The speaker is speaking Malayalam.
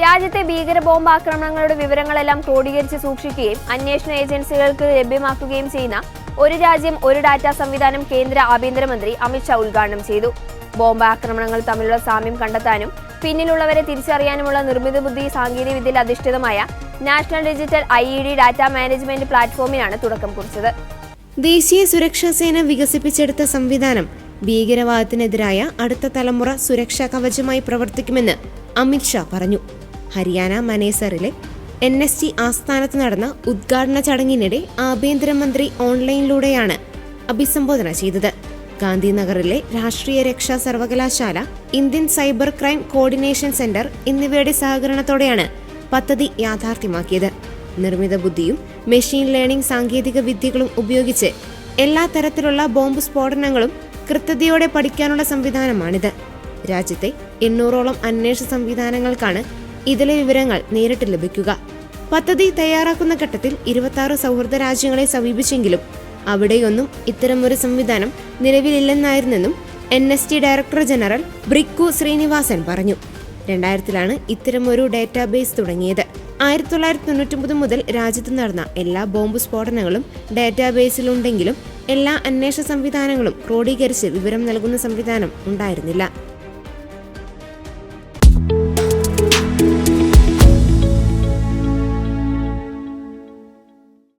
രാജ്യത്തെ ഭീകര ബോംബാക്രമണങ്ങളുടെ വിവരങ്ങളെല്ലാം ക്രോഡീകരിച്ച് സൂക്ഷിക്കുകയും അന്വേഷണ ഏജൻസികൾക്ക് ലഭ്യമാക്കുകയും ചെയ്യുന്ന ഒരു രാജ്യം ഒരു ഡാറ്റാ സംവിധാനം കേന്ദ്ര ആഭ്യന്തരമന്ത്രി അമിത് ഷാ ഉദ്ഘാടനം ചെയ്തു. ബോംബാക്രമണങ്ങൾ തമ്മിലുള്ള സാമ്യം കണ്ടെത്താനും പിന്നിലുള്ളവരെ തിരിച്ചറിയാനുമുള്ള നിർമ്മിത ബുദ്ധി സാങ്കേതികവിദ്യയിൽ അധിഷ്ഠിതമായ national digital IED data management പ്ലാറ്റ്ഫോമിനാണ് തുടക്കം കുറിച്ചത്. ദേശീയ സുരക്ഷാ സേന വികസിപ്പിച്ചെടുത്ത സംവിധാനം ഭീകരവാദത്തിനെതിരായ അടുത്ത തലമുറ സുരക്ഷാ കവചമായി പ്രവർത്തിക്കുമെന്ന് അമിത് ഷാ പറഞ്ഞു. ഹരിയാന മനേസറിലെ NST ആസ്ഥാനത്ത് നടന്ന ഉദ്ഘാടന ചടങ്ങിനിടെ ആഭ്യന്തരമന്ത്രി ഓൺലൈനിലൂടെയാണ് അഭിസംബോധന ചെയ്തത്. ഗാന്ധിനഗറിലെ രാഷ്ട്രീയ രക്ഷാ സർവകലാശാല, Indian cyber crime coordination centre എന്നിവയുടെ സഹകരണത്തോടെയാണ് പദ്ധതി യാഥാർത്ഥ്യമാക്കിയത്. നിർമ്മിത ബുദ്ധിയും മെഷീൻ ലേണിംഗ് സാങ്കേതിക വിദ്യകളും ഉപയോഗിച്ച് എല്ലാ തരത്തിലുള്ള ബോംബ് സ്ഫോടനങ്ങളും കൃത്യതയോടെ പഠിക്കാനുള്ള സംവിധാനമാണിത്. രാജ്യത്തെ 800ഓളം അന്വേഷണ സംവിധാനങ്ങൾക്കാണ് ഇതിലെ വിവരങ്ങൾ നേരിട്ട് ലഭിക്കുക. പദ്ധതി തയ്യാറാക്കുന്ന ഘട്ടത്തിൽ 26 സൗഹൃദ രാജ്യങ്ങളെ സമീപിച്ചെങ്കിലും അവിടെയൊന്നും ഇത്തരമൊരു സംവിധാനം നിലവിലില്ലെന്നായിരുന്നെന്നും NST ഡയറക്ടർ ജനറൽ ബ്രിക്കു ശ്രീനിവാസൻ പറഞ്ഞു. 2000-ലാണ് ഇത്തരമൊരു ഡാറ്റാബേസ് തുടങ്ങിയത്. 1999 മുതൽ രാജ്യത്ത് നടന്ന എല്ലാ ബോംബ് സ്ഫോടനങ്ങളും ഡാറ്റാബേസിലുണ്ടെങ്കിലും എല്ലാ അന്വേഷണ സംവിധാനങ്ങളും ക്രോഡീകരിച്ച് വിവരം നൽകുന്ന സംവിധാനം ഉണ്ടായിരുന്നില്ല.